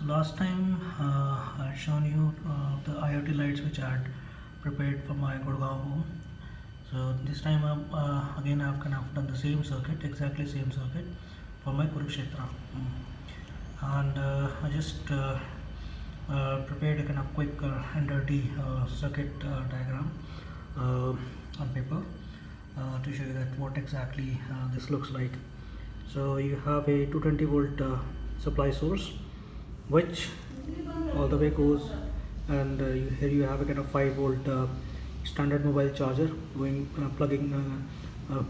So last time I had shown you the IoT lights which I had prepared for my Gurgaon home. So this time again I've kind of done the same circuit, exactly same circuit for my Kurukshetra. And I just prepared a kind of quick and dirty circuit diagram on paper to show you that what exactly this looks like. So you have a 220 volt supply source which all the way goes, and here you have a kind of 5 volt standard mobile charger going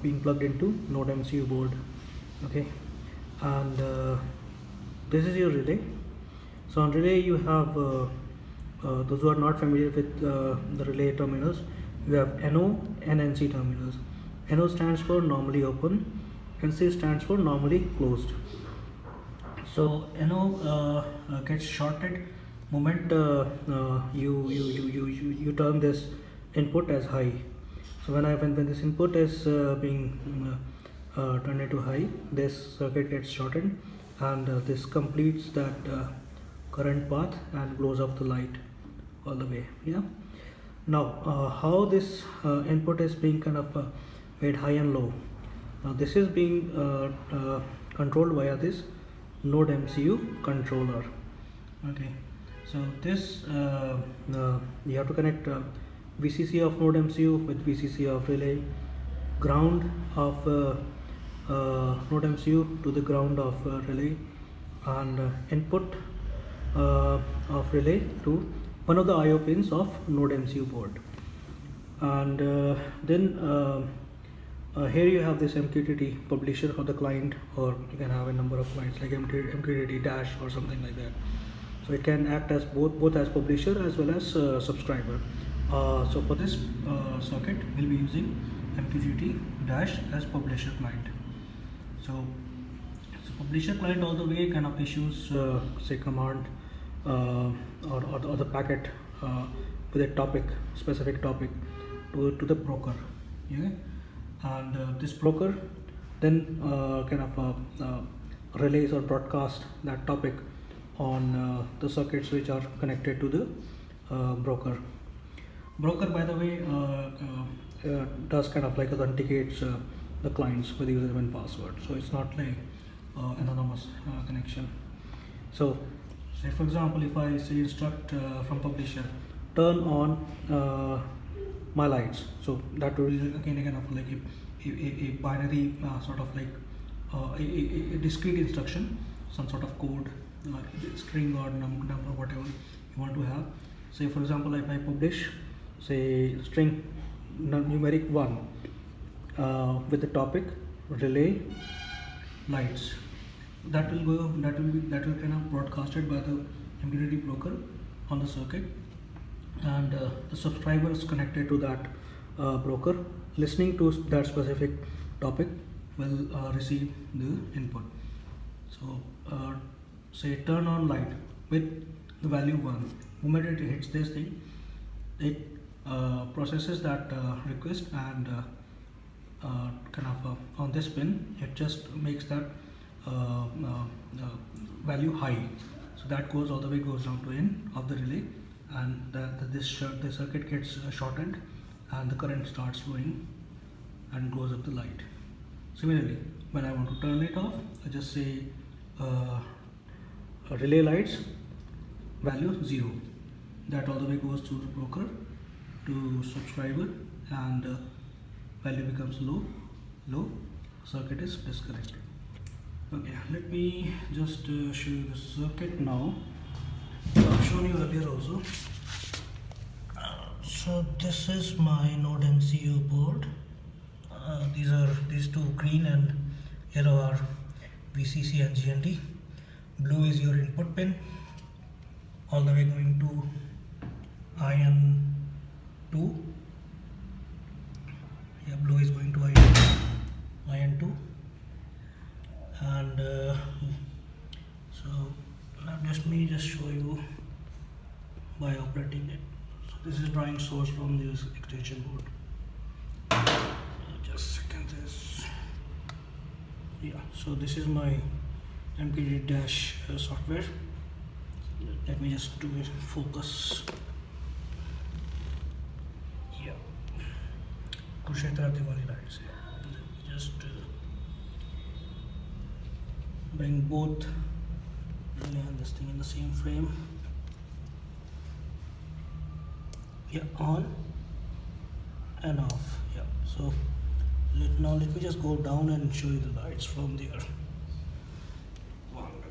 being plugged into Node MCU board. Okay, and this is your relay. So on relay you have those who are not familiar with the relay terminals, you have NO and NC terminals. NO stands for normally open, NC stands for normally closed. So NO gets shorted moment you turn this input as high. So when this input is being turned into high, this circuit gets shortened, and this completes that current path and blows up the light all the way. Yeah. Now how this input is being kind of made high and low. Now this is being controlled via this Node MCU controller. Okay, so this you have to connect VCC of Node MCU with VCC of relay, ground of Node MCU to the ground of relay, and input of relay to one of the IO pins of Node MCU board. And then here you have this MQTT publisher or the client, or you can have a number of clients like MQTT dash or something like that. So it can act as both as publisher as well as subscriber. So for this circuit we'll be using MQTT dash as publisher client. So publisher client all the way kind of issues say command or the packet with a specific topic to the broker. Yeah. And this broker then kind of relays or broadcast that topic on the circuits which are connected to the broker. Broker, by the way, does kind of like authenticates the clients with username and password, so it's not like anonymous connection. So say for example, if I say instruct from publisher turn on my lights, so that will again kind of like a binary sort of like a discrete instruction, some sort of code, string or number, whatever you want to have. Say for example, if I publish say string numeric 1 with the topic relay lights, that will kind of broadcasted by the MQTT broker on the circuit, and the subscriber is connected to that broker listening to that specific topic will receive the input. So say turn on light with the value 1. Moment it hits this thing, it processes that request, and kind of on this pin it just makes that value high. So that goes all the way goes down to end of the relay, and the circuit gets shortened, and the current starts flowing and glows up the light. Similarly, when I want to turn it off, I just say relay lights value 0. That all the way goes through the broker to subscriber, and value becomes low, circuit is disconnected. Okay, let me just show you the circuit now. I've shown you earlier also. So this is my Node MCU board. These two green and yellow are VCC and GND. Blue is your input pin, all the way going to IN2. Yeah, blue is going to IN2, and so now let me just show you by operating it. So this is drawing source from this extension board. Just second this. Yeah, so this is my MQTT dash software. Let me just do it focus. Yeah, Kurukshetra Diwali lights. Just bring both and this thing in the same frame. Yeah, on and off. Yeah, so now let me just go down and show you the lights from there. One minute.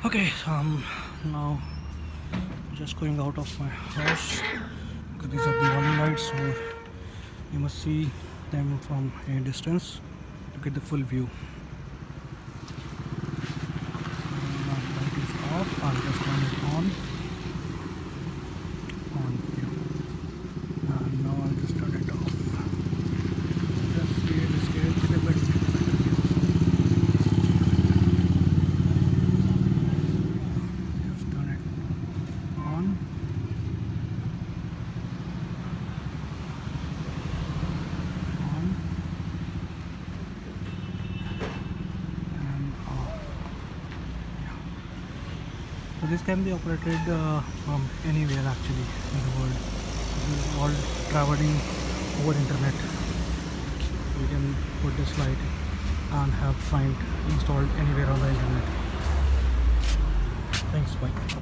Okay, so I'm now just going out of my house because these are the Diwali lights, so you must see them from a distance to get the full view. So now the light is off, I'll just turn it on. Yeah. And now I'll just turn it off. Just see this little bit. Just turn it on. And off. Yeah. So this can be operated from anywhere actually in the world. This is all traveling over internet. You can put this light and have find installed anywhere on the internet. Thanks, bye.